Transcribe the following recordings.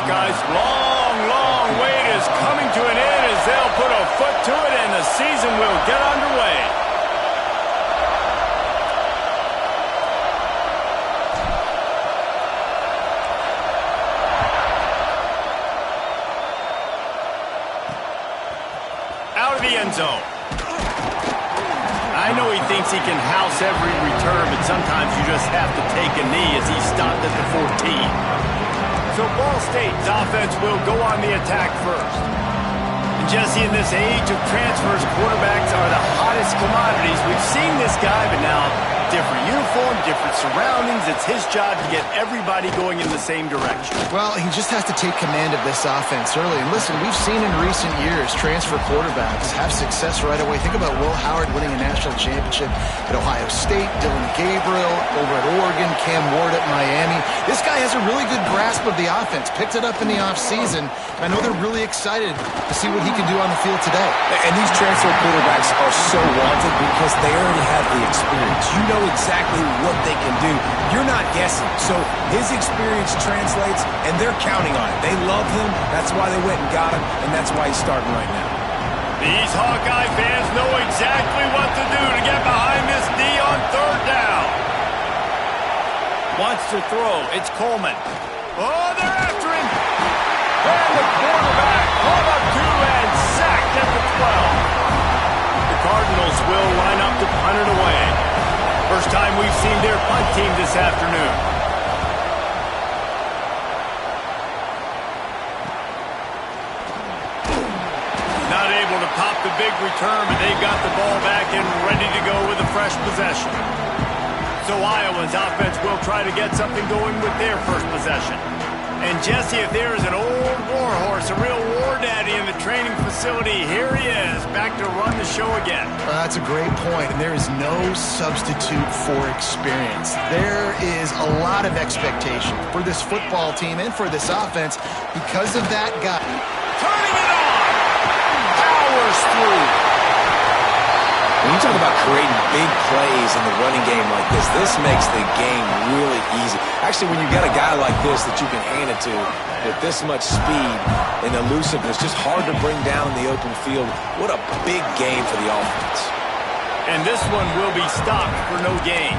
Hawkeyes. Long wait is coming to an end as they'll put a foot to it and the season will get underway. Out of the end zone. I know he thinks he can house every return, but sometimes you just have to take a knee as he stopped at the 14. So Ball State's offense will go on the attack first. And Jesse, in this age of transfers, quarterbacks are the hottest commodities. We've seen this guy, but now different uniform, different surroundings. It's his job to get everybody going in the same direction. Well, he just has to take command of this offense early. And listen, we've seen in recent years transfer quarterbacks have success right away. Think about Will Howard winning a national championship at Ohio State, Dylan Gabriel over at Oregon, Cam Ward at Miami. This guy has a really good grasp of the offense, picked it up in the offseason. I know they're really excited to see what he can do on the field today. And these transfer quarterbacks are so wanted because they already have the experience. You know exactly what they can do. You're not guessing. So his experience translates, and they're counting on it. They love him. That's why they went and got him, and that's why he's starting right now. These Hawkeye fans know exactly what to do to get behind this D on third down. Wants to throw. It's Coleman. Oh, they're after him. And the quarterback caught up to and sacked at the 12. The Cardinals will line up to punt it away. First time we've seen their punt team this afternoon. Not able to pop the big return, but they've got the ball back and ready to go with a fresh possession. So Iowa's offense will try to get something going with their first possession. And Jesse, if there is an old warhorse, a real war daddy in the training facility, here he is, back to run the show again. That's a great point, and there is no substitute for experience. There is a lot of expectation for this football team and for this offense because of that guy. Turning it on! Powers through. When you talk about creating big plays in the running game like this makes the game really easy. Actually, when you got a guy like this that you can hand it to with this much speed and elusiveness, just hard to bring down in the open field. What a big game for the offense. And this one will be stopped for no gain.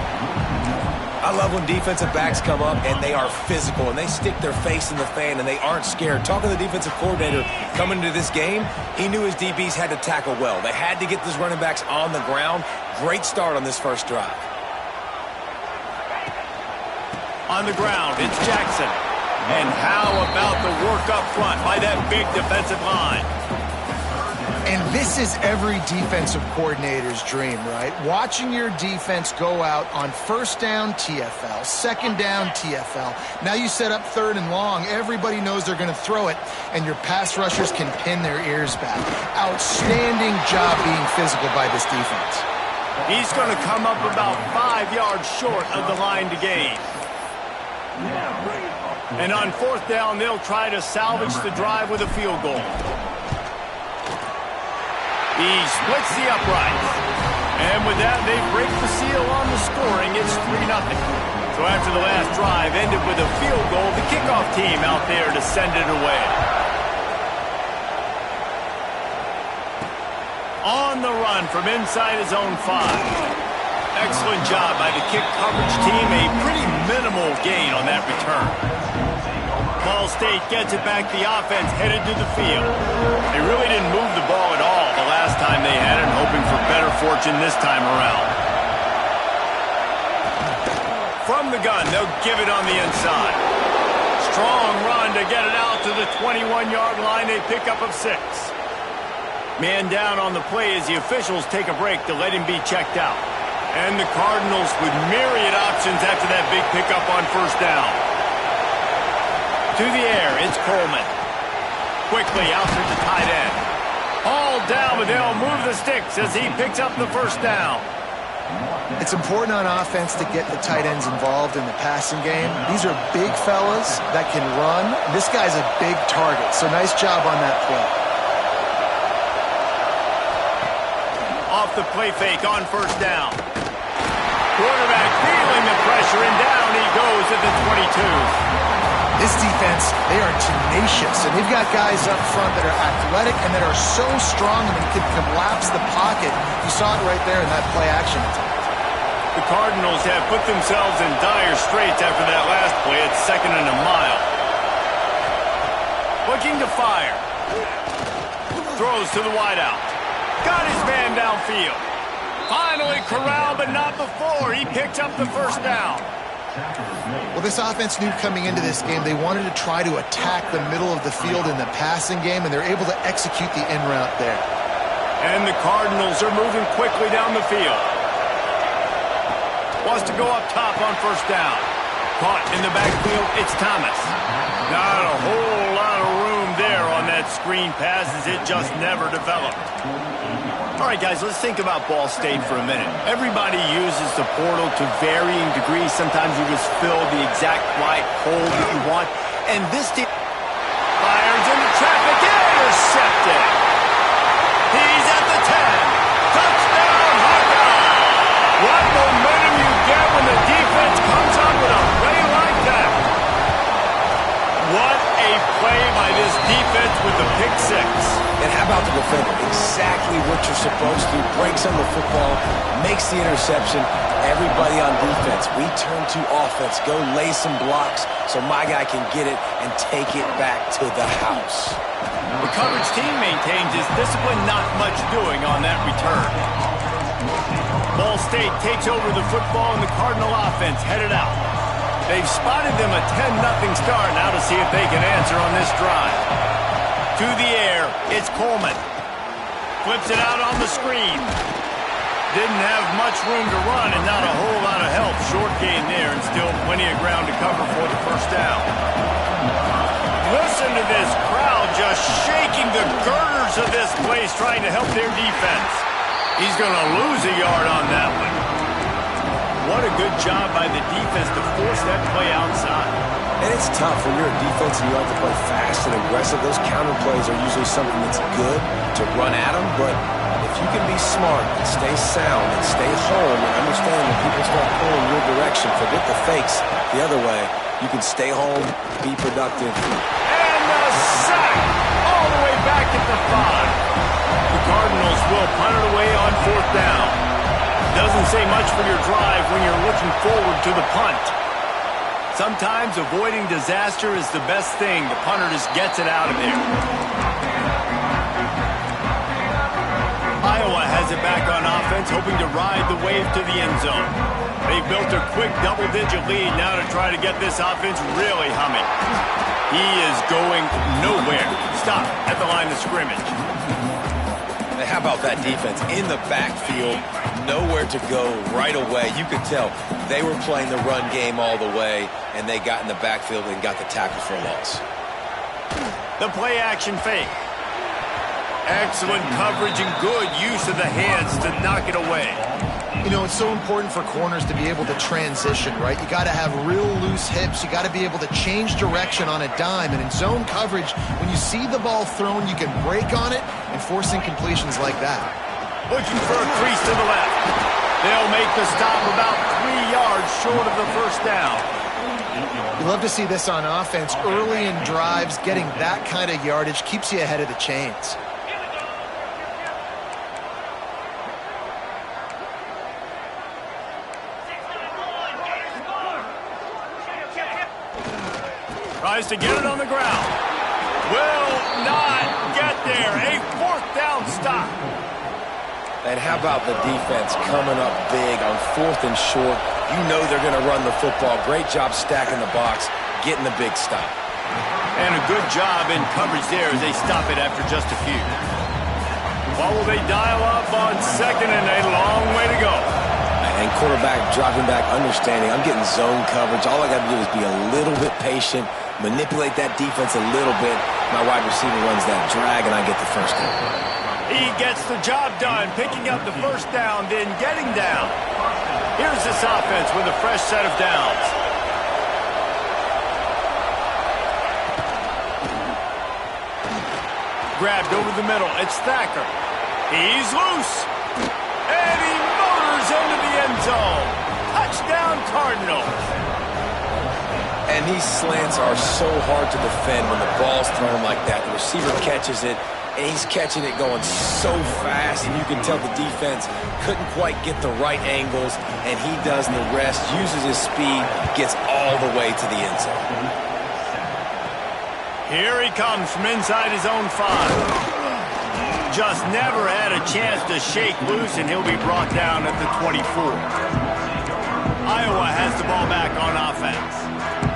I love when defensive backs come up and they are physical and they stick their face in the fan and they aren't scared. Talking to the defensive coordinator coming into this game, he knew his DBs had to tackle well. They had to get these running backs on the ground. Great start on this first drive. On the ground, it's Jackson. And how about the work up front by that big defensive line? And this is every defensive coordinator's dream, right? Watching your defense go out on first down, TFL, second down, TFL. Now you set up third and long. Everybody knows they're going to throw it, and your pass rushers can pin their ears back. Outstanding job being physical by this defense. He's going to come up about 5 yards short of the line to gain. And on fourth down, they'll try to salvage the drive with a field goal. He splits the uprights. And with that, they break the seal on the scoring. It's 3-0. So after the last drive ended with a field goal, the kickoff team out there to send it away. On the run from inside his own 5. Excellent job by the kick coverage team. A pretty minimal gain on that return. Ball State gets it back. The offense headed to the field. They really didn't move the ball at all the last time they had it, hoping for better fortune this time around. From the gun, they'll give it on the inside. Strong run to get it out to the 21-yard line. They pick up of 6. Man down on the play as the officials take a break to let him be checked out. And the Cardinals with myriad options after that big pickup on first down. To the air, it's Coleman. Quickly out to the tight end. All down, but they'll move the sticks as he picks up the first down. It's important on offense to get the tight ends involved in the passing game. These are big fellas that can run. This guy's a big target, so nice job on that play. Off the play fake on first down. Quarterback feeling the pressure, and down he goes at the 22. This defense, they are tenacious, and they've got guys up front that are athletic and that are so strong and can collapse the pocket. You saw it right there in that play action attack. The Cardinals have put themselves in dire straits after that last play. It's 2nd and a mile. Looking to fire. Throws to the wideout. Got his man downfield. Finally corralled, but not before. He picked up the first down. Well, this offense knew coming into this game they wanted to try to attack the middle of the field in the passing game, and they're able to execute the in route there. And the Cardinals are moving quickly down the field. Wants to go up top on first down. Caught in the backfield, it's Thomas. Not a whole lot of room there on that screen pass as it just never developed. All right, guys, let's think about Ball State for a minute. Everybody uses the portal to varying degrees. Sometimes you just fill the exact right hole that you want. And this team fires into traffic. Intercepted. He's at the 10. Touchdown, Hawkeye. What momentum you get when the defense comes up with a play like that. What a play by this defense with the pick six. And how about the defender? Exactly what you're supposed to. Breaks on the football, makes the interception. Everybody on defense, we turn to offense. Go lay some blocks so my guy can get it and take it back to the house. The coverage team maintains his discipline, not much doing on that return. Ball State takes over the football and the Cardinal offense headed out. They've spotted them a 10-0 start now to see if they can answer on this drive. To the air, it's Coleman. Flips it out on the screen. Didn't have much room to run and not a whole lot of help. Short gain there and still plenty of ground to cover for the first down. Listen to this crowd just shaking the girders of this place trying to help their defense. He's going to lose a yard on that one. What a good job by the defense to force that play outside. And it's tough when you're a defense and you have to play fast and aggressive. Those counter plays are usually something that's good to run at them, but if you can be smart and stay sound and stay home and understand when people start pulling your direction, forget the fakes the other way, you can stay home, be productive. And the sack all the way back at the 5. The Cardinals will punt it away on fourth down. Doesn't say much for your drive when you're looking forward to the punt. Sometimes avoiding disaster is the best thing. The punter just gets it out of there. Iowa has it back on offense, hoping to ride the wave to the end zone. They've built a quick double-digit lead now to try to get this offense really humming. He is going nowhere. Stop at the line of scrimmage. How about that defense in the backfield, nowhere to go right away. You could tell they were playing the run game all the way, and they got in the backfield and got the tackle for a loss. The play action fake. Excellent coverage and good use of the hands to knock it away. You know, it's so important for corners to be able to transition, right? You got to have real loose hips. You got to be able to change direction on a dime. And in zone coverage, when you see the ball thrown, you can break on it and force incompletions like that. Looking for a crease to the left. They'll make the stop about 3 yards short of the first down. You love to see this on offense. Early in drives, getting that kind of yardage keeps you ahead of the chains. Tries to get it on the ground. Will not get there. A fourth down stop. And how about the defense coming up big on fourth and short? You know they're going to run the football. Great job stacking the box, getting the big stop. And a good job in coverage there as they stop it after just a few. What will they dial up on second and a long way to go? And quarterback dropping back, understanding I'm getting zone coverage. All I got to do is be a little bit patient, manipulate that defense a little bit. My wide receiver runs that drag, and I get the first down. He gets the job done, picking up the first down, then getting down. Here's this offense with a fresh set of downs. Grabbed over the middle. It's Thacker. He's loose. And he motors into the end zone. Touchdown, Cardinals. And these slants are so hard to defend when the ball's thrown like that. The receiver catches it, and he's catching it going so fast, and you can tell the defense couldn't quite get the right angles, and he does the rest, uses his speed, gets all the way to the end zone. Here he comes from inside his own 5. Just never had a chance to shake loose, and he'll be brought down at the 24. Iowa has the ball back on offense.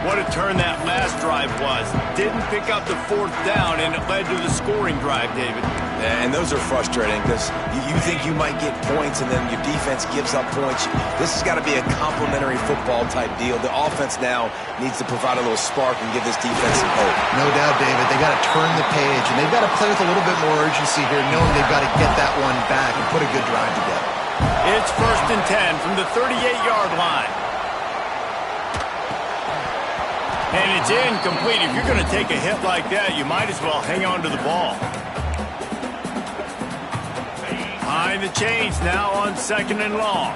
What a turn that last drive was. Didn't pick up the 4th down, and it led to the scoring drive, David. Yeah, and those are frustrating because you think you might get points, and then your defense gives up points. This has got to be a complementary football type deal. The offense now needs to provide a little spark and give this defense some hope. No doubt, David. They got to turn the page, and they've got to play with a little bit more urgency here, knowing they've got to get that one back and put a good drive together. It's 1st and 10 from the 38-yard line. And it's incomplete. If you're going to take a hit like that, you might as well hang on to the ball. Behind the chains now on 2nd and long.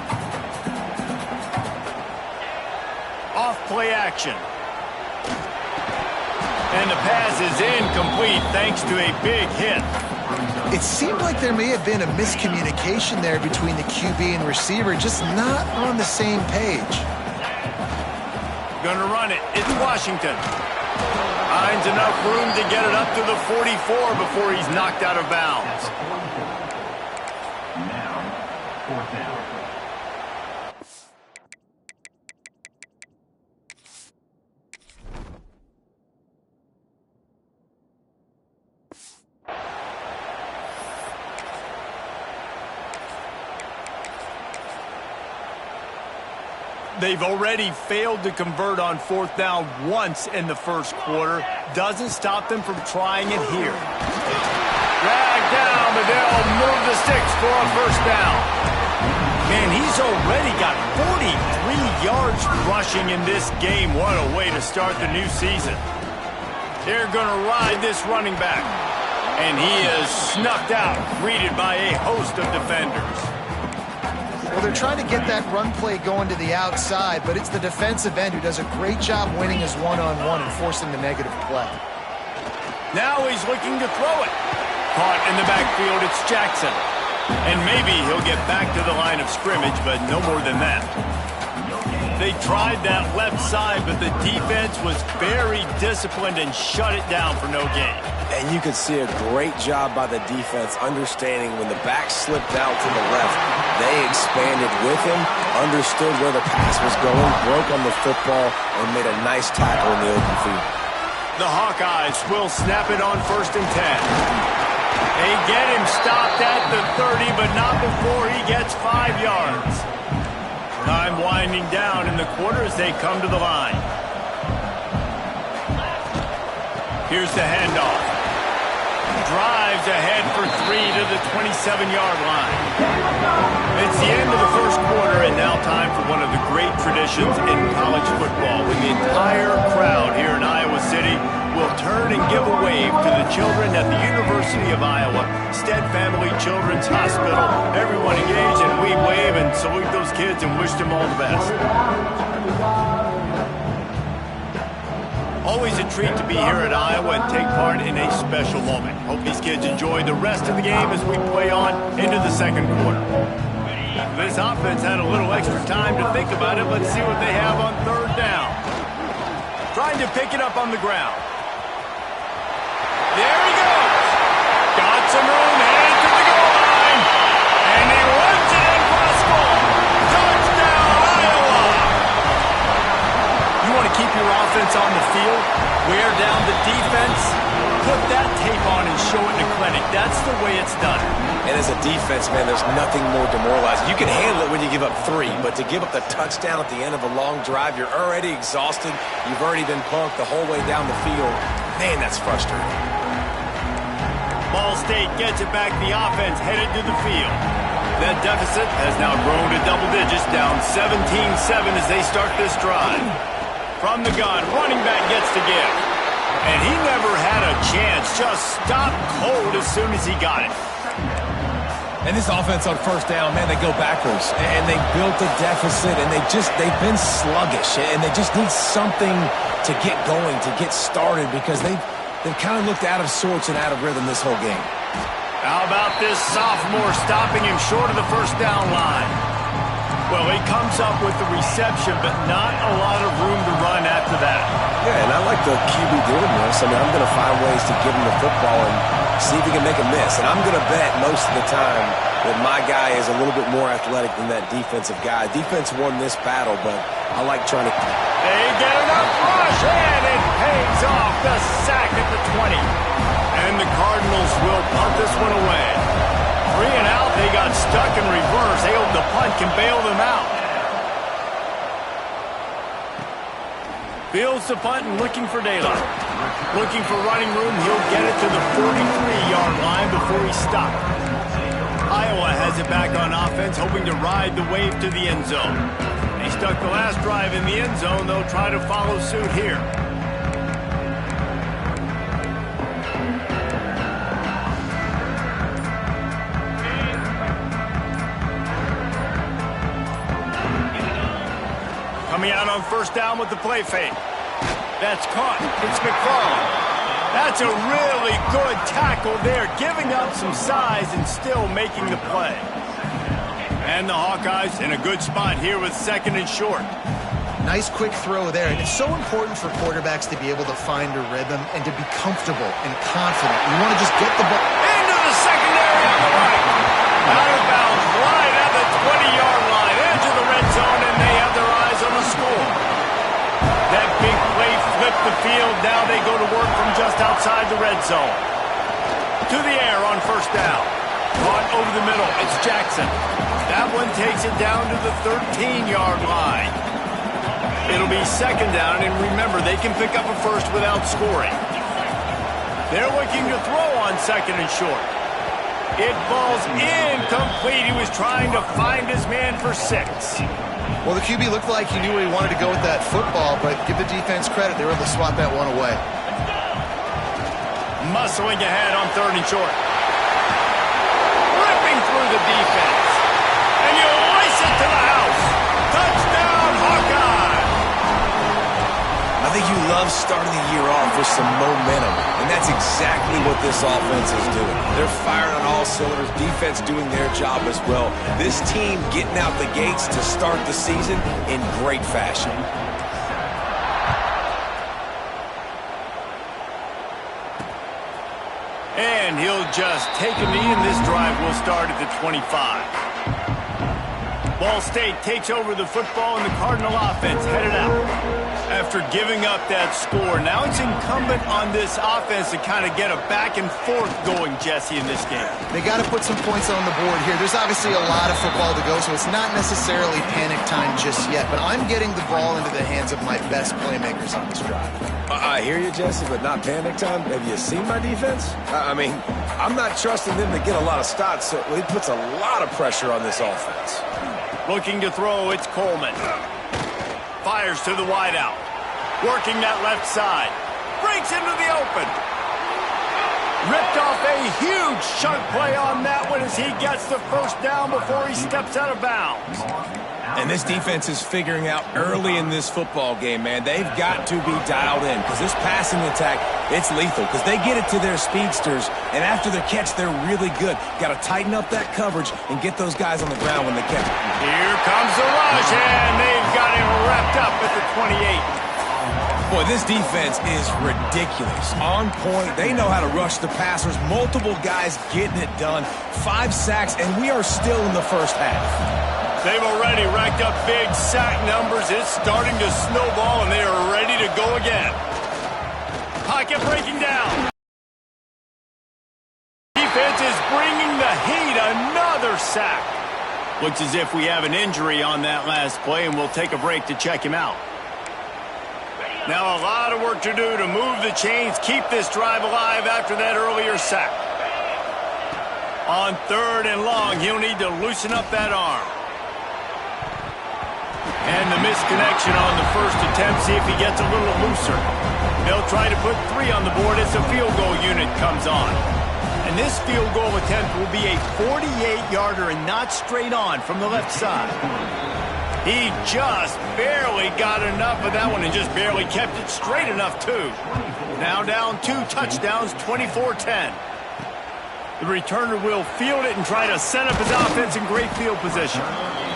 Off play action. And the pass is incomplete thanks to a big hit. It seemed like there may have been a miscommunication there between the QB and receiver, just not on the same page. Going to run it. It's Washington. Finds enough room to get it up to the 44 before he's knocked out of bounds. Now, 4th down. They've already failed to convert on 4th down once in the 1st quarter. Doesn't stop them from trying it here. Dragged down, but they'll move the sticks for a 1st down. Man, he's already got 43 yards rushing in this game. What a way to start the new season. They're going to ride this running back. And he is snuffed out, greeted by a host of defenders. Well, they're trying to get that run play going to the outside, but it's the defensive end who does a great job winning his one-on-one and forcing the negative play. Now he's looking to throw it. Caught in the backfield, it's Jackson. And maybe he'll get back to the line of scrimmage, but no more than that. They tried that left side, but the defense was very disciplined and shut it down for no gain. And you could see a great job by the defense understanding when the back slipped out to the left, they expanded with him, understood where the pass was going, broke on the football, and made a nice tackle in the open field. The Hawkeyes will snap it on 1st and 10. They get him stopped at the 30, but not before he gets 5 yards. Time winding down in the quarter as they come to the line. Here's the handoff. Drives ahead for 3 to the 27-yard line. It's the end of the 1st quarter, and now time for one of the great traditions in college football, when the entire crowd here in Iowa City will turn and give a wave to the children at the University of Iowa, Stead Family Children's Hospital. Everyone engage, and we wave and salute those kids and wish them all the best. Always a treat to be here at Iowa and take part in a special moment. Hope these kids enjoy the rest of the game as we play on into the 2nd quarter. This offense had a little extra time to think about it. Let's see what they have on 3rd down. Trying to pick it up on the ground. There he goes. Got some room, headed to the goal line. And he runs it in for a score. Touchdown, Iowa! You want to keep your offense on the field, wear down the defense, put that tape on and show it in a clinic. That's the way it's done. And as a defense, man, there's nothing more demoralizing. You can handle it when you give up 3, but to give up the touchdown at the end of a long drive, you're already exhausted. You've already been punked the whole way down the field. Man, that's frustrating. Ball State gets it back. The offense headed to the field. That deficit has now grown to double digits, down 17-7 as they start this drive. From the gun, running back gets to give. And he never had a chance, just stopped cold as soon as he got it. And this offense on first down, man, they go backwards. And they built a deficit, and they've been sluggish. And they just need something to get going, to get started, because they've kind of looked out of sorts and out of rhythm this whole game. How about this sophomore stopping him short of the first down line? Well, he comes up with the reception, but not a lot of room to run after that. Yeah, and I like the QB doing this. I mean, I'm going to find ways to give him the football and see if he can make a miss. And I'm going to bet most of the time that my guy is a little bit more athletic than that defensive guy. Defense won this battle, but I like trying to... They get enough rush, and it pays off. The sack at the 20. And the Cardinals will punt this one away. 3 and out, they got stuck in reverse. They hope the punt can bail them out. Fields the punt and looking for daylight. Looking for running room, he'll get it to the 43-yard line before he stopped. Iowa has it back on offense, hoping to ride the wave to the end zone. They stuck the last drive in the end zone. They'll try to follow suit here. Coming out on first down with the play fake. That's caught. It's McFarland. That's a really good tackle there, giving up some size and still making the play. And the Hawkeyes in a good spot here with second and short. Nice quick throw there, and it's so important for quarterbacks to be able to find a rhythm and to be comfortable and confident. You want to just get the ball into the secondary on the right. Out of bounds, right at the 20-yard line, into the red zone, and they have their eyes on the score. That big play flipped the field. Now they go to work from just outside the red zone. To the air on first down. Caught over the middle. It's Jackson. That one takes it down to the 13-yard line. It'll be second down, and remember, they can pick up a first without scoring. They're looking to throw on second and short. It falls incomplete. He was trying to find his man for 6. Well, the QB looked like he knew where he wanted to go with that football, but give the defense credit. They were able to swat that one away. Muscling ahead on third and short. Ripping through the defense. And you lace it to the house. Touchdown, Hawkeye! I think you love starting the year off with some momentum, and that's exactly what this offense is doing. They're firing on all cylinders, defense doing their job as well. This team getting out the gates to start the season in great fashion. And he'll just take a knee, and this drive will start at the 25. Ball State takes over the football, and the Cardinal offense headed out. After giving up that score, now it's incumbent on this offense to kind of get a back and forth going, Jesse, in this game. They got to put some points on the board here. There's obviously a lot of football to go, so it's not necessarily panic time just yet, but I'm getting the ball into the hands of my best playmakers on this drive. I hear you, Jesse, but not panic time. Have you seen my defense? I mean, I'm not trusting them to get a lot of stops, so it puts a lot of pressure on this offense. Looking to throw, it's Coleman. Fires to the wideout. Working that left side. Breaks into the open. Ripped off a huge chunk play on that one as he gets the first down before he steps out of bounds. And this defense is figuring out early in this football game, man. They've got to be dialed in because this passing attack, it's lethal because they get it to their speedsters, and after the catch, they're really good. Got to tighten up that coverage and get those guys on the ground when they catch it. Here comes the rush, and they've got him wrapped up at the 28. Boy, this defense is ridiculous. On point. They know how to rush the passers. Multiple guys getting it done. 5 sacks, and we are still in the first half. They've already racked up big sack numbers. It's starting to snowball, and they are ready to go again. Pocket breaking down. Defense is bringing the heat. Another sack. Looks as if we have an injury on that last play, and we'll take a break to check him out. Now a lot of work to do to move the chains, keep this drive alive after that earlier sack. On third and long, he'll need to loosen up that arm. And the misconnection on the first attempt, see if he gets a little looser. They'll try to put 3 on the board as the field goal unit comes on. And And this field goal attempt will be a 48-yarder and not straight on from the left side. He just barely got enough of that one and just barely kept it straight enough, too. Now down 2 touchdowns, 24-10. The returner will field it and try to set up his offense in great field position.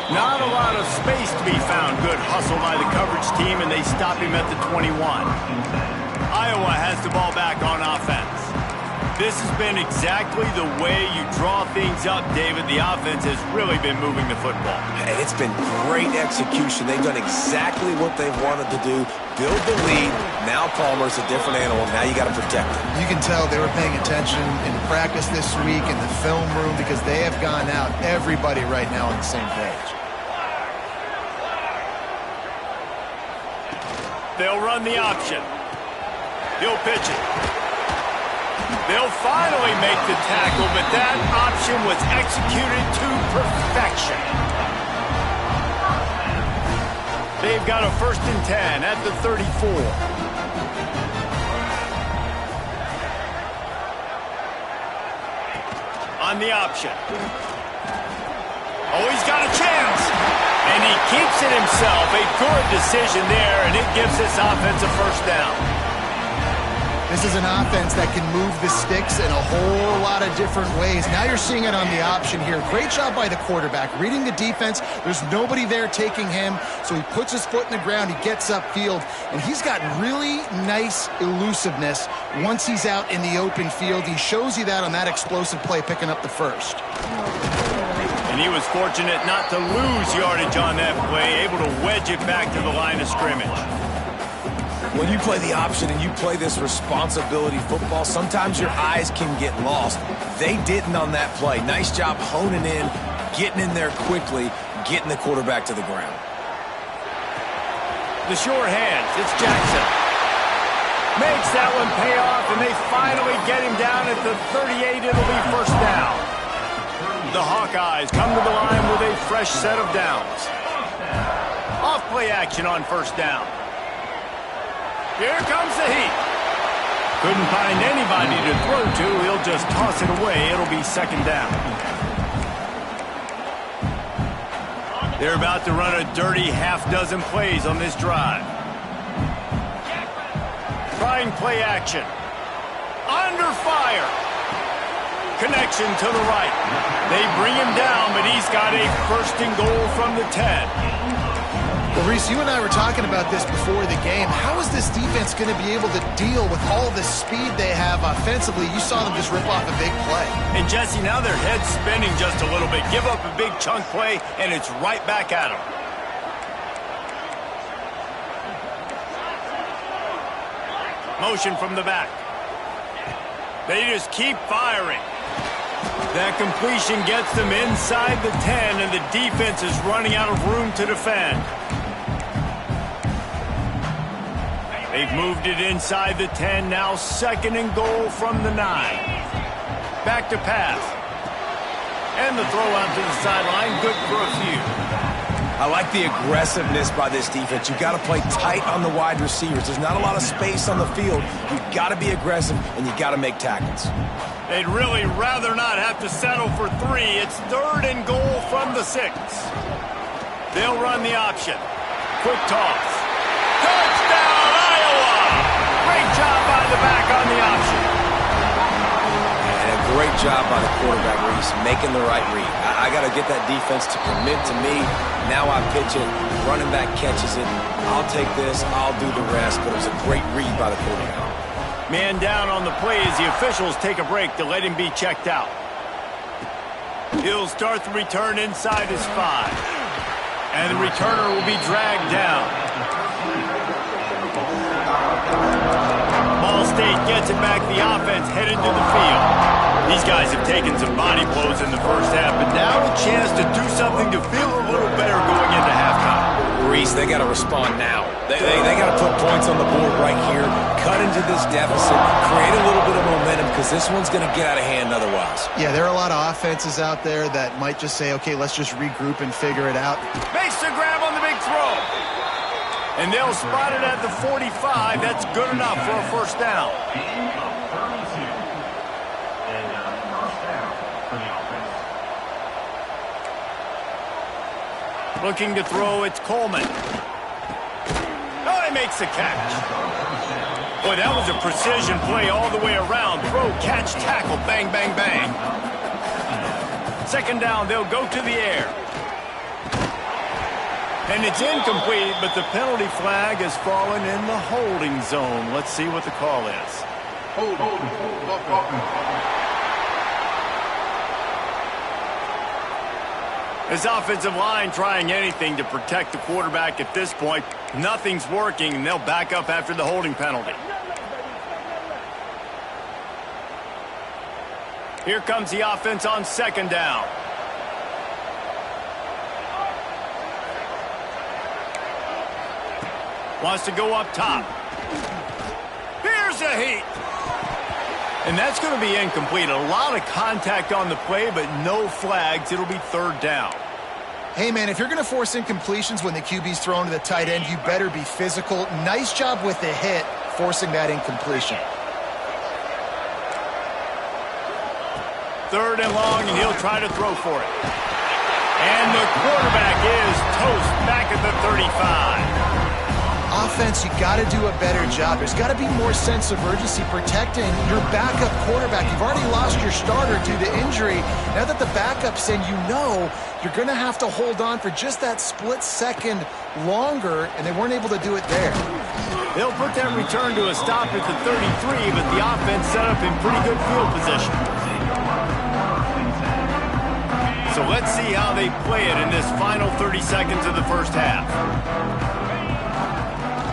Not a lot of space to be found. Good hustle by the coverage team, and they stop him at the 21. Iowa has the ball back on offense. This has been exactly the way you draw things up, David. The offense has really been moving the football. And it's been great execution. They've done exactly what they've wanted to do. Build the lead. Now Palmer's a different animal. Now you got to protect him. You can tell they were paying attention in practice this week in the film room because they have gone out, everybody right now on the same page. They'll run the option. He'll pitch it. They'll finally make the tackle, but that option was executed to perfection. They've got a 1st and 10 at the 34. On the option. Oh, he's got a chance. And he keeps it himself. A good decision there, and it gives this offense a 1st down. This is an offense that can move the sticks in a whole lot of different ways. Now you're seeing it on the option here. Great job by the quarterback. Reading the defense, there's nobody there taking him, so he puts his foot in the ground, he gets upfield, and he's got really nice elusiveness once he's out in the open field. He shows you that on that explosive play, picking up the 1st. And he was fortunate not to lose yardage on that play, able to wedge it back to the line of scrimmage. When you play the option and you play this responsibility football, sometimes your eyes can get lost. They didn't on that play. Nice job honing in, getting in there quickly, getting the quarterback to the ground. The sure hands, it's Jackson. Makes that one pay off, and they finally get him down at the 38. It'll be 1st down. The Hawkeyes come to the line with a fresh set of downs. Off play action on 1st down. Here comes the heat. Couldn't find anybody to throw to. He'll just toss it away. It'll be 2nd down. They're about to run a dirty half-dozen plays on this drive. Trying play action. Under fire. Connection to the right. They bring him down, but he's got a 1st and goal from the 10. Well, Reese, you and I were talking about this before the game. How is this defense going to be able to deal with all the speed they have offensively? You saw them just rip off a big play. And, Jesse, now their head's spinning just a little bit. Give up a big chunk play, and it's right back at them. Motion from the back. They just keep firing. That completion gets them inside the 10, and the defense is running out of room to defend. They've moved it inside the 10, now 2nd and goal from the 9. Back to pass. And the throw out to the sideline, good for a few. I like the aggressiveness by this defense. You've got to play tight on the wide receivers. There's not a lot of space on the field. You've got to be aggressive, and you've got to make tackles. They'd really rather not have to settle for 3. It's 3rd and goal from the 6. They'll run the option. Quick toss. Touchdown, Iowa! Great job by the back on the option. And a great job by the quarterback, Reese, making the right read. I got to get that defense to commit to me. Now I pitch it. Running back catches it. I'll take this. I'll do the rest. But it was a great read by the quarterback. Man down on the play as the officials take a break to let him be checked out. He'll start the return inside his 5. And the returner will be dragged down. Ball State gets it back. The offense headed to the field. These guys have taken some body blows in the 1st half, but now a chance to do something to feel a little better going into halftime. Reese, they got to respond now. They got to put points on the board right here, cut into this deficit, create a little bit of momentum because this one's going to get out of hand otherwise. Yeah, there are a lot of offenses out there that might just say, okay, let's just regroup and figure it out. Makes the grab on the big throw. And they'll spot it at the 45. That's good enough for a 1st down. Looking to throw, it's Coleman. Oh, he makes the catch. Boy, that was a precision play all the way around. Throw, catch, tackle, bang, bang, bang. Second down, they'll go to the air. And it's incomplete, but the penalty flag has fallen in the holding zone. Let's see what the call is. This offensive line trying anything to protect the quarterback at this point. Nothing's working, and they'll back up after the holding penalty. Here comes the offense on second down. Wants to go up top. Here's a heat. And that's going to be incomplete. A lot of contact on the play, but no flags. It'll be third down. Hey, man, if you're going to force incompletions when the QB's thrown to the tight end, you better be physical. Nice job with the hit, forcing that incompletion. Third and long, and he'll try to throw for it. And the quarterback is toast back at the 35. Offense, you got to do a better job. There's got to be more sense of urgency protecting your backup quarterback. You've already lost your starter due to injury. Now that the backup's in, you know you're going to have to hold on for just that split second longer, and they weren't able to do it there. They'll put that return to a stop at the 33, but the offense set up in pretty good field position. So let's see how they play it in this final 30 seconds of the first half.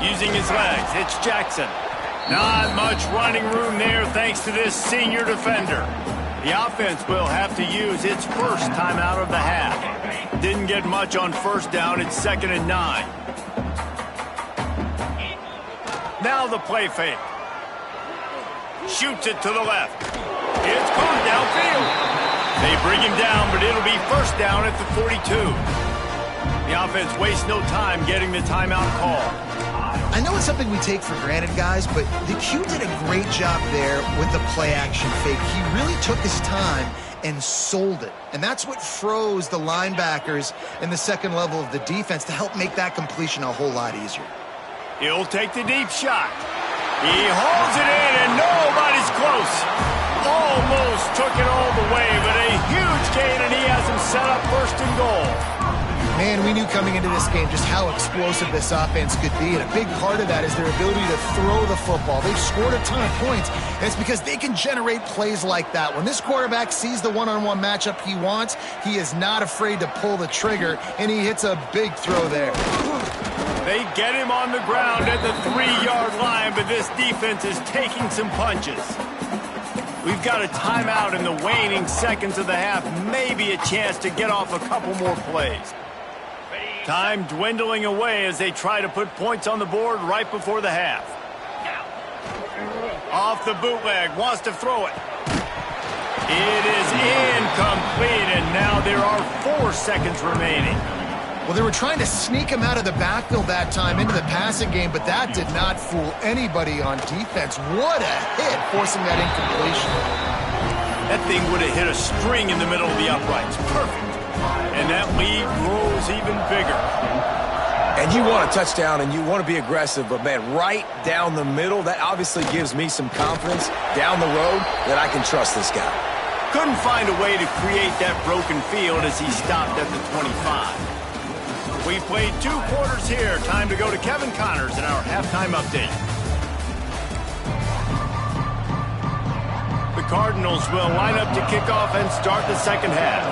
Using his legs, it's Jackson. Not much running room there thanks to this senior defender. The offense will have to use its first timeout of the half. Didn't get much on first down. It's 2nd and 9. Now the play fake. Shoots it to the left. It's caught downfield. They bring him down, but it'll be first down at the 42. The offense wastes no time getting the timeout call. I know it's something we take for granted, guys, but the Q did a great job there with the play-action fake. He really took his time and sold it. And that's what froze the linebackers in the second level of the defense to help make that completion a whole lot easier. He'll take the deep shot. He holds it in, and nobody's close. Almost took it all the way, but a huge gain, and he has him set up first and goal. Man, we knew coming into this game just how explosive this offense could be, and a big part of that is their ability to throw the football. They've scored a ton of points, and it's because they can generate plays like that. When this quarterback sees the one-on-one matchup he wants, he is not afraid to pull the trigger, and he hits a big throw there. They get him on the ground at the 3-yard line, but this defense is taking some punches. We've got a timeout in the waning seconds of the half, maybe a chance to get off a couple more plays. Time dwindling away as they try to put points on the board right before the half. Off the bootleg, wants to throw it. It is incomplete, and now there are 4 seconds remaining. Well, they were trying to sneak him out of the backfield that time into the passing game, but that did not fool anybody on defense. What a hit, forcing that incompletion. That thing would have hit a string in the middle of the uprights. Perfect. And that lead grows even bigger. And you want a touchdown and you want to be aggressive, but, man, right down the middle, that obviously gives me some confidence down the road that I can trust this guy. Couldn't find a way to create that broken field as he stopped at the 25. We played 2 quarters here. Time to go to Kevin Connors in our halftime update. The Cardinals will line up to kick off and start the second half.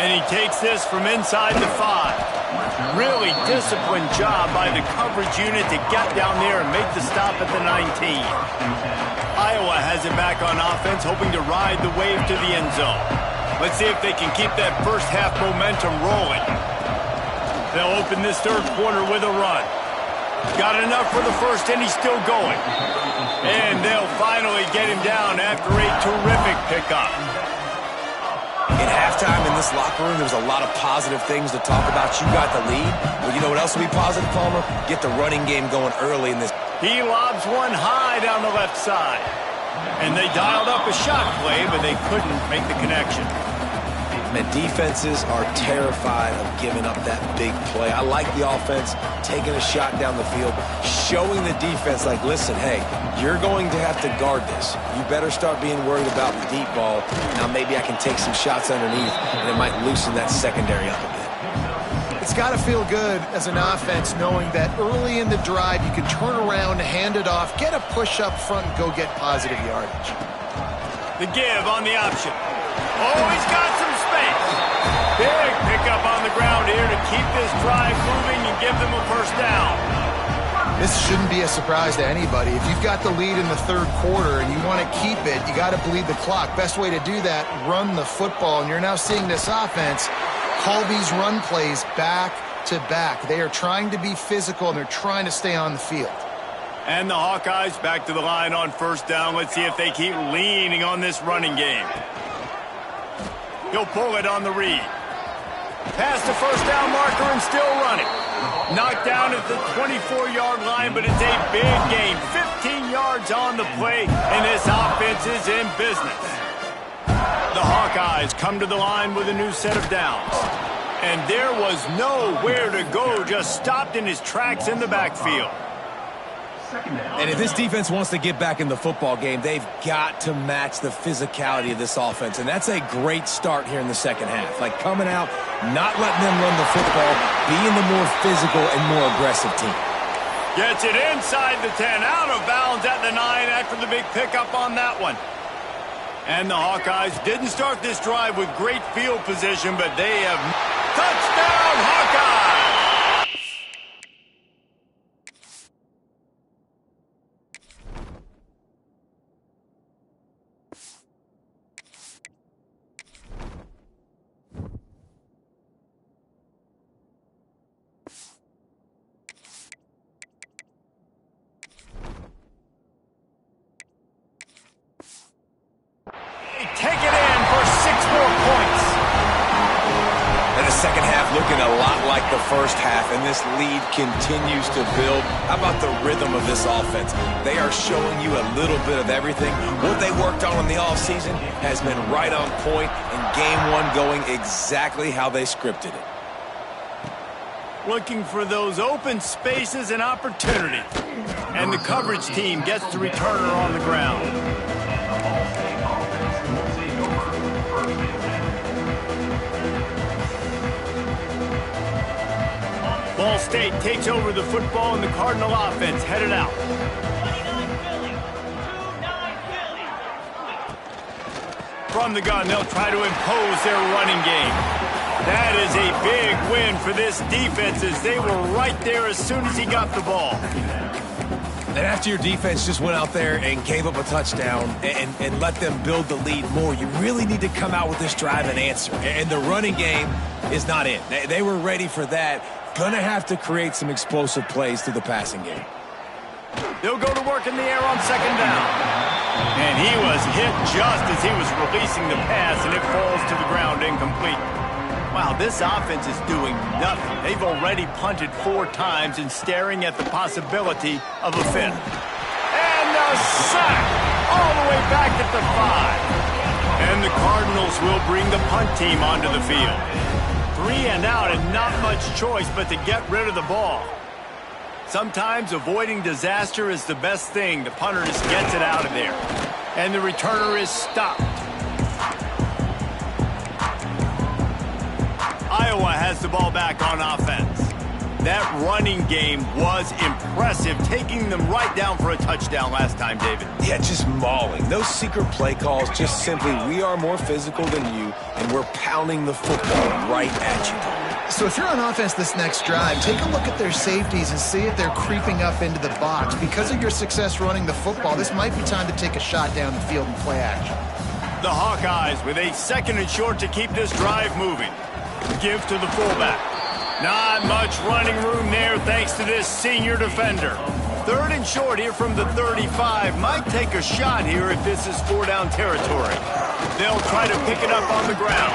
And he takes this from inside the 5. Really disciplined job by the coverage unit to get down there and make the stop at the 19. Iowa has it back on offense, hoping to ride the wave to the end zone. Let's see if they can keep that first half momentum rolling. They'll open this third quarter with a run. Got enough for the first, and he's still going. And they'll finally get him down after a terrific pickup. In halftime in this locker room, there's a lot of positive things to talk about. You got the lead. Well, you know what else will be positive, Palmer? Get the running game going early in this. He lobs one high down the left side. And they dialed up a shot play, but they couldn't make the connection. Man, defenses are terrified of giving up that big play. I like the offense taking a shot down the field, showing the defense, like, listen, hey, you're going to have to guard this. You better start being worried about the deep ball. Now maybe I can take some shots underneath, and it might loosen that secondary up a bit. It's got to feel good as an offense knowing that early in the drive you can turn around, hand it off, get a push up front, and go get positive yardage. The give on the option. Oh, he's got some space. Big pickup on the ground here to keep this drive moving and give them a first down. This shouldn't be a surprise to anybody. If you've got the lead in the third quarter and you want to keep it, you got to bleed the clock. Best way to do that, run the football. And you're now seeing this offense call these run plays back to back. They are trying to be physical, and they're trying to stay on the field. And the Hawkeyes back to the line on first down. Let's see if they keep leaning on this running game. He'll pull it on the read. Past the first down marker and still running. Knocked down at the 24-yard line, but it's a big gain. 15 yards on the play, and this offense is in business. The Hawkeyes come to the line with a new set of downs. And there was nowhere to go, just stopped in his tracks in the backfield. And if this defense wants to get back in the football game, they've got to match the physicality of this offense. And that's a great start here in the second half. Like coming out, not letting them run the football, being the more physical and more aggressive team. Gets it inside the 10, out of bounds at the 9 after the big pickup on that one. And the Hawkeyes didn't start this drive with great field position, but they have touchdown Hawkeyes! Take it in for 6 more points. And the second half looking a lot like the first half, and this lead continues to build. How about the rhythm of this offense? They are showing you a little bit of everything. What they worked on in the offseason has been right on point, and game one going exactly how they scripted it. Looking for those open spaces and opportunity. And the coverage team gets the returner on the ground. Ball State takes over the football, and the Cardinal offense headed out. From the gun, they'll try to impose their running game. That is a big win for this defense, as they were right there as soon as he got the ball. And after your defense just went out there and gave up a touchdown and let them build the lead more, you really need to come out with this drive and answer. And the running game is not in. They were ready for that. Gonna have to create some explosive plays through the passing game. They'll go to work in the air on second down. And he was hit just as he was releasing the pass, and it falls to the ground incomplete. Wow, this offense is doing nothing. They've already punted 4 times and staring at the possibility of a 5th. And a sack all the way back at the 5. And the Cardinals will bring the punt team onto the field. 3 and out, and not much choice but to get rid of the ball. Sometimes avoiding disaster is the best thing. The punter just gets it out of there. And the returner is stopped. Iowa has the ball back on offense. That running game was impressive, taking them right down for a touchdown last time, David. Yeah, just mauling. Those secret play calls, just simply, we are more physical than you, and we're pounding the football right at you. So if you're on offense this next drive, take a look at their safeties and see if they're creeping up into the box. Because of your success running the football, this might be time to take a shot down the field and play action. The Hawkeyes with a 2nd and short to keep this drive moving. Give to the fullback. Not much running room there thanks to this senior defender. 3rd and short here from the 35. Might take a shot here if this is 4-down territory. They'll try to pick it up on the ground.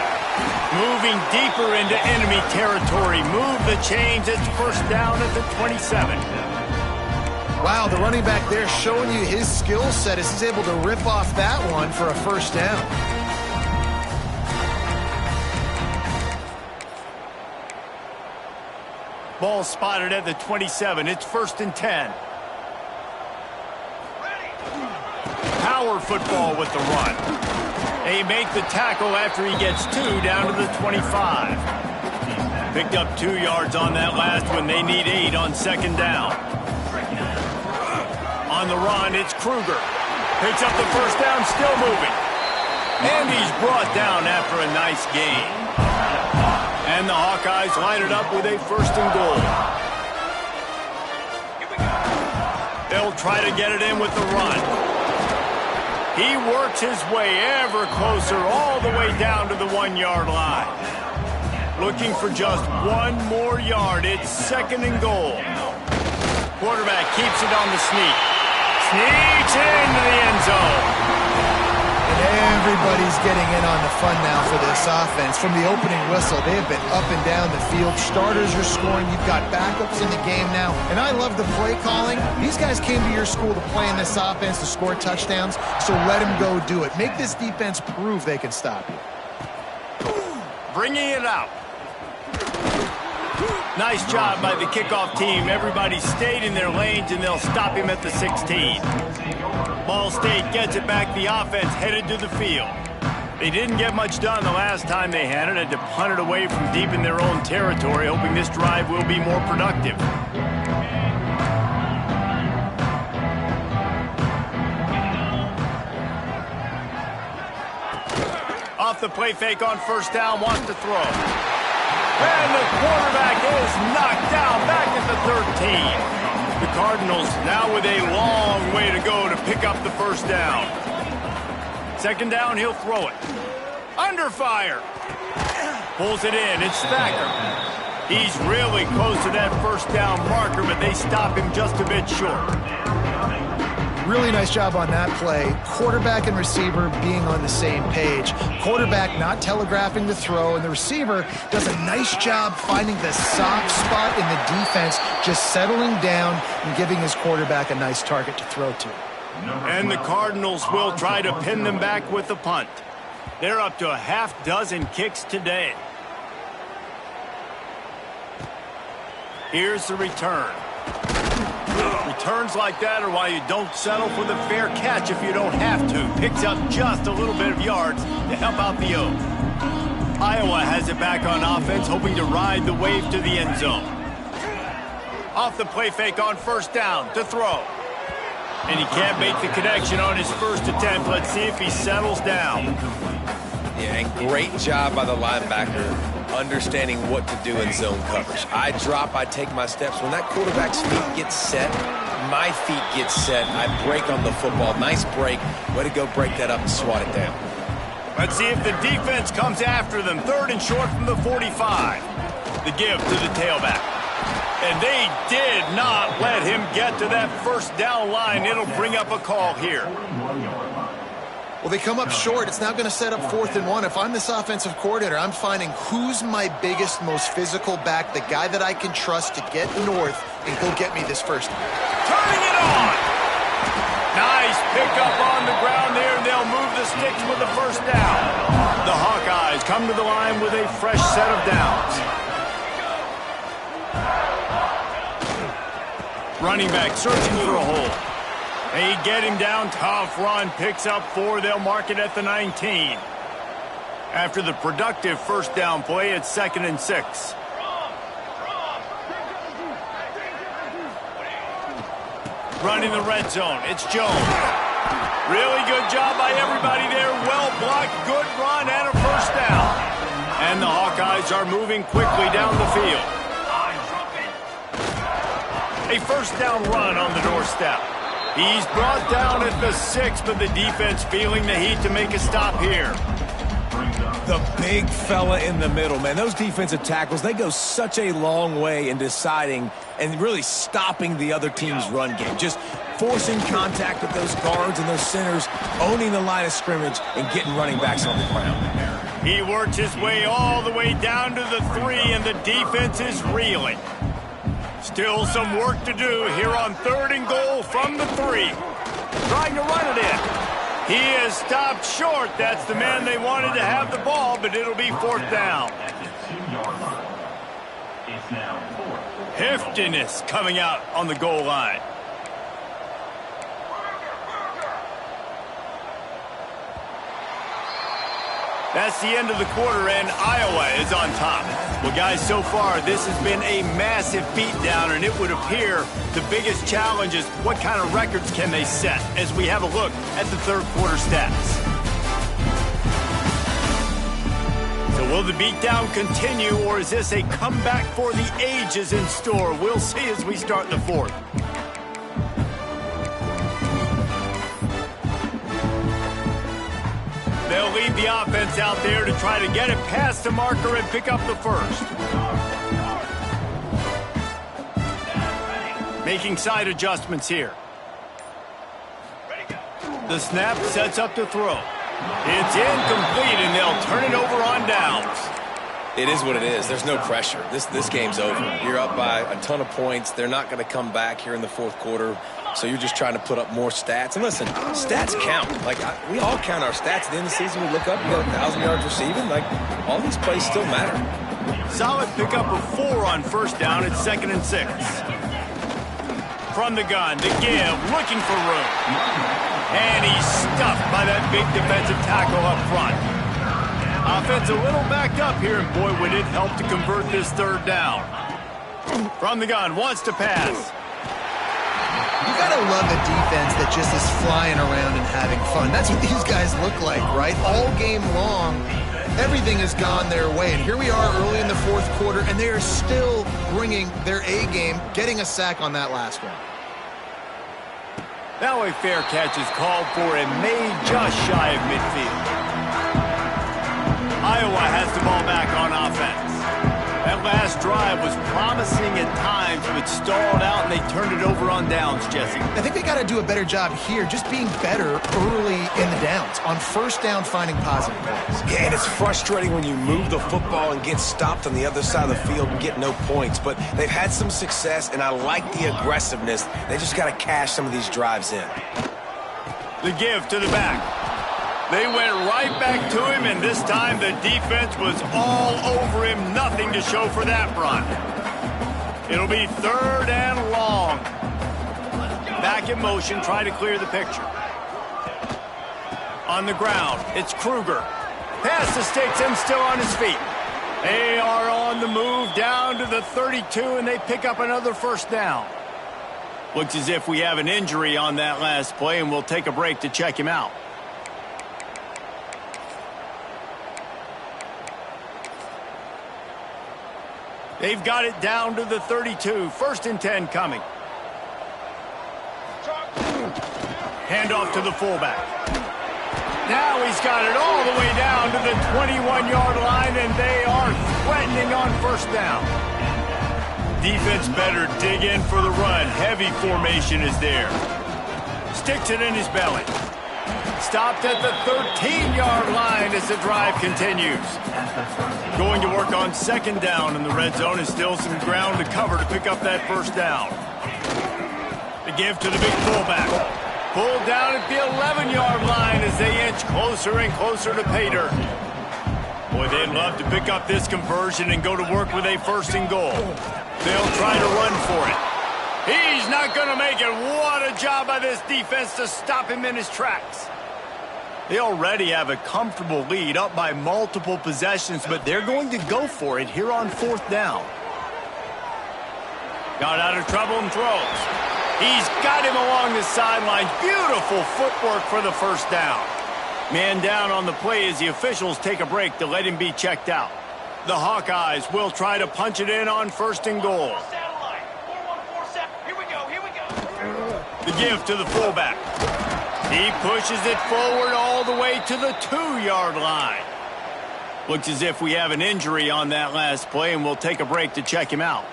Moving deeper into enemy territory. Move the chains. It's 1st down at the 27. Wow, the running back there showing you his skill set as he's able to rip off that one for a 1st down. Ball spotted at the 27. It's 1st and 10. Power football with the run. They make the tackle after he gets 2 down to the 25. Picked up 2 yards on that last one. They need 8 on 2nd down. On the run, it's Kruger. Picks up the 1st down, still moving. And he's brought down after a nice gain. And the Hawkeyes line it up with a 1st and goal. They'll try to get it in with the run. He works his way ever closer all the way down to the 1-yard line. Looking for just 1 more yard. It's 2nd and goal. Quarterback keeps it on the sneak. Sneaks into the end zone. And everybody's getting in on the fun now for this offense. From the opening whistle, they have been up and down the field. Starters are scoring. You've got backups in the game now. And I love the play calling. These guys came to your school to play in this offense to score touchdowns, so let them go do it. Make this defense prove they can stop you. Bringing it out. Nice job by the kickoff team. Everybody stayed in their lanes, and they'll stop him at the 16. Ball State gets it back. The offense headed to the field. They didn't get much done the last time they had it. Had to punt it away from deep in their own territory, hoping this drive will be more productive. Off the play fake on 1st down, wants to throw. And the quarterback is knocked down back at the 13. The Cardinals now with a long way to go to pick up the 1st down. 2nd down, he'll throw it. Under fire. Pulls it in. It's Thacker. He's really close to that 1st down marker, but they stop him just a bit short. Really nice job on that play. Quarterback and receiver being on the same page. Quarterback not telegraphing the throw, and the receiver does a nice job finding the soft spot in the defense, just settling down and giving his quarterback a nice target to throw to. And the Cardinals will try to pin them back with the punt. They're up to a half-dozen kicks today. Here's the return. Returns like that are why you don't settle for the fair catch if you don't have to. Picks up just a little bit of yards to help out the O. Iowa has it back on offense, hoping to ride the wave to the end zone. Off the play fake on 1st down to throw. And he can't make the connection on his 1st attempt. Let's see if he settles down. Yeah, and great job by the linebacker understanding what to do in zone coverage. I drop, I take my steps. When that quarterback's feet get set, my feet get set. I break on the football. Nice break. Way to go break that up and swat it down. Let's see if the defense comes after them. 3rd and short from the 45. The give to the tailback. And they did not let him get to that 1st down line. It'll bring up a call here. Well, they come up short. It's now going to set up 4th and 1. If I'm this offensive coordinator, I'm finding who's my biggest, most physical back, the guy that I can trust to get north and go get me this 1st. Turning it on. Nice pickup on the ground there. They'll move the sticks with the 1st down. The Hawkeyes come to the line with a fresh set of downs. Running back searching for a hole. They get him down. Tough run. Picks up 4. They'll mark it at the 19. After the productive 1st down play, it's 2nd and 6. Running the red zone. It's Jones. Really good job by everybody there. Well blocked. Good run and a 1st down. And the Hawkeyes are moving quickly down the field. A 1st down run on the doorstep. He's brought down at the 6, but the defense feeling the heat to make a stop here. The big fella in the middle, man. Those defensive tackles, they go such a long way in deciding and really stopping the other team's run game. Just forcing contact with those guards and those centers, owning the line of scrimmage, and getting running backs on the ground. He works his way all the way down to the 3, and the defense is reeling. Still some work to do here on 3rd and goal from the 3. Trying to run it in. He is stopped short. That's the man they wanted to have the ball, but it'll be 4th down. Heftiness coming out on the goal line. That's the end of the quarter, and Iowa is on top. Well, guys, so far, this has been a massive beatdown, and it would appear the biggest challenge is what kind of records can they set as we have a look at the third quarter stats. So will the beatdown continue, or is this a comeback for the ages in store? We'll see as we start the fourth. They'll lead the offense out there to try to get it past the marker and pick up the first. Making side adjustments here. The snap sets up the throw. It's incomplete, and they'll turn it over on downs. It is what it is. There's no pressure. This game's over. You're up by a ton of points. They're not going to come back here in the fourth quarter. So you're just trying to put up more stats. And listen, stats count. We all count our stats at the end of the season. We look up, you got 1,000 yards receiving. All these plays still matter. Solid pickup of 4 on first down. It's 2nd and 6. From the gun, the give, looking for room. And he's stuffed by that big defensive tackle up front. Offense a little backed up here, and boy, would it help to convert this third down. From the gun, wants to pass. You gotta love a defense that just is flying around and having fun. That's what these guys look like, right? All game long, everything has gone their way. And here we are early in the fourth quarter, and they are still bringing their A game, getting a sack on that last one. Now a fair catch is called for and made just shy of midfield. Iowa has the ball back on offense. That last drive was promising at times, but stalled out, and they turned it over on downs, Jesse. I think they got to do a better job here, just being better early in the downs. On first down, finding positive plays. Yeah, and it's frustrating when you move the football and get stopped on the other side of the field and get no points. But they've had some success, and I like the aggressiveness. They just got to cash some of these drives in. The give to the back. They went right back to him, and this time the defense was all over him. Nothing to show for that run. It'll be 3rd and long. Back in motion, try to clear the picture. On the ground, it's Kruger. Past the sticks and still on his feet. They are on the move down to the 32, and they pick up another first down. Looks as if we have an injury on that last play, and we'll take a break to check him out. They've got it down to the 32. 1st and 10 coming. Handoff to the fullback. Now he's got it all the way down to the 21-yard line, and they are threatening on first down. Defense better dig in for the run. Heavy formation is there. Sticks it in his belly. Stopped at the 13-yard line as the drive continues. Going to work on 2nd down in the red zone, and still some ground to cover to pick up that first down. The give to the big fullback. Pulled down at the 11-yard line as they inch closer and closer to pay dirt. Boy, they'd love to pick up this conversion and go to work with a 1st and goal. They'll try to run for it. He's not going to make it. What a job by this defense to stop him in his tracks. They already have a comfortable lead, up by multiple possessions, but they're going to go for it here on 4th down. Got out of trouble and throws. He's got him along the sidelines. Beautiful footwork for the first down. Man down on the play as the officials take a break to let him be checked out. The Hawkeyes will try to punch it in on 1st and goal. The give to the fullback. He pushes it forward all the way to the 2-yard line. Looks as if we have an injury on that last play, and we'll take a break to check him out.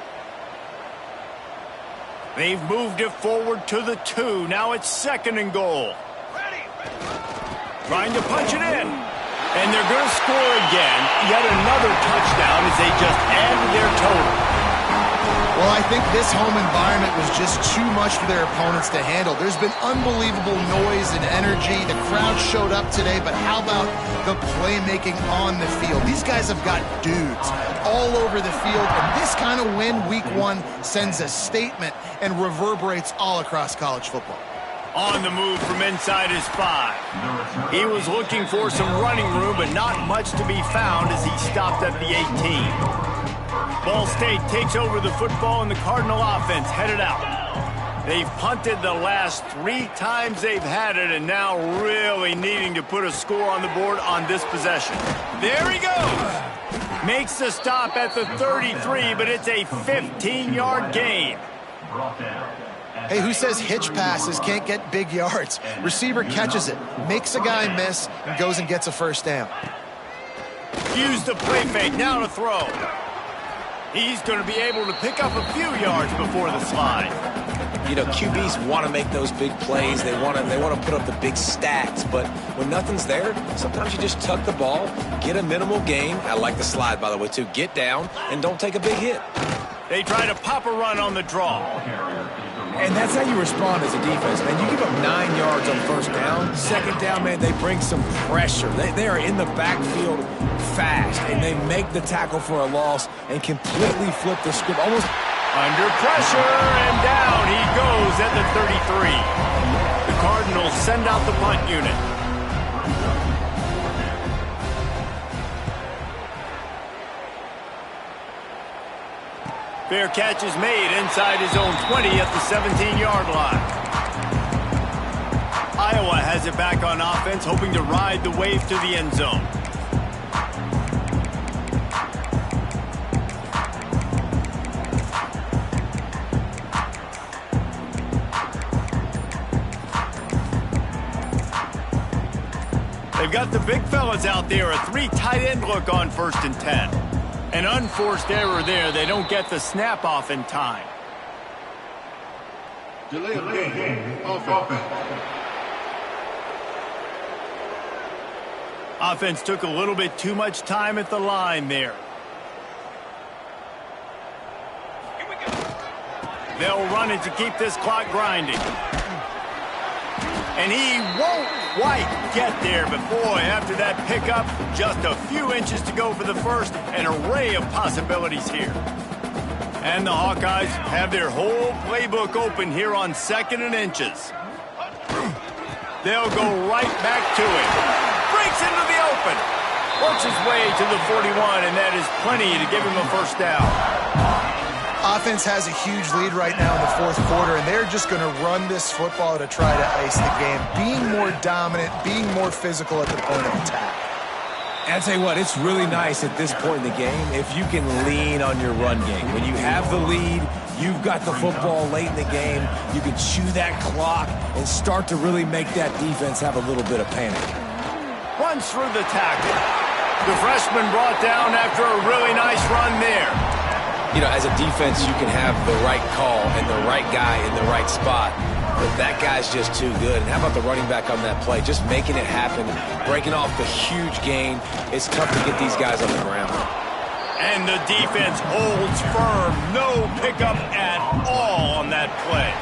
They've moved it forward to the 2. Now it's 2nd and goal. Trying to punch it in. And they're going to score again. Yet another touchdown as they just added their total. Well, I think this home environment was just too much for their opponents to handle. There's been unbelievable noise and energy. The crowd showed up today, but how about the playmaking on the field? These guys have got dudes all over the field, and this kind of win week 1 sends a statement and reverberates all across college football. On the move from inside his 5. He was looking for some running room, but not much to be found as he stopped at the 18. Ball State takes over the football, and the Cardinal offense headed out. They've punted the last 3 times they've had it, and now really needing to put a score on the board on this possession. There he goes! Makes the stop at the 33, but it's a 15-yard gain. Hey, who says hitch passes can't get big yards? Receiver catches it, makes a guy miss, and goes and gets a first down. Use the play fake, now to throw. He's going to be able to pick up a few yards before the slide. You know, QBs want to make those big plays. They want to put up the big stats. But when nothing's there, sometimes you just tuck the ball, get a minimal gain. I like the slide, by the way, too. Get down and don't take a big hit. They try to pop a run on the draw. And that's how you respond as a defense, man. You give up 9 yards on first down. Second down, man, they bring some pressure. They are in the backfield fast, and they make the tackle for a loss and completely flip the script. Almost under pressure, and down he goes at the 33. The Cardinals send out the punt unit. Fair catch is made inside his own 20 at the 17-yard line. Iowa has it back on offense, hoping to ride the wave to the end zone. They've got the big fellas out there, a 3 tight end look on 1st and 10. An unforced error there. They don't get the snap off in time. Delay of game. Offense. Offense took a little bit too much time at the line there. They'll run it to keep this clock grinding. And he won't quite get there, but boy, after that pickup, just a few inches to go for the first, an array of possibilities here. And the Hawkeyes have their whole playbook open here on 2nd and inches. They'll go right back to it. Breaks into the open. Works his way to the 41, and that is plenty to give him a first down. Offense has a huge lead right now in the 4th quarter, and they're just going to run this football to try to ice the game, being more dominant, being more physical at the point of attack. And I'll tell you what, it's really nice at this point in the game if you can lean on your run game. When you have the lead, you've got the football late in the game, you can chew that clock and start to really make that defense have a little bit of panic. Runs through the tackle. The freshman brought down after a really nice run there. You know, as a defense, you can have the right call and the right guy in the right spot, but that guy's just too good. And how about the running back on that play? Just making it happen, breaking off the huge gain. It's tough to get these guys on the ground. And the defense holds firm. No pickup at all on that play.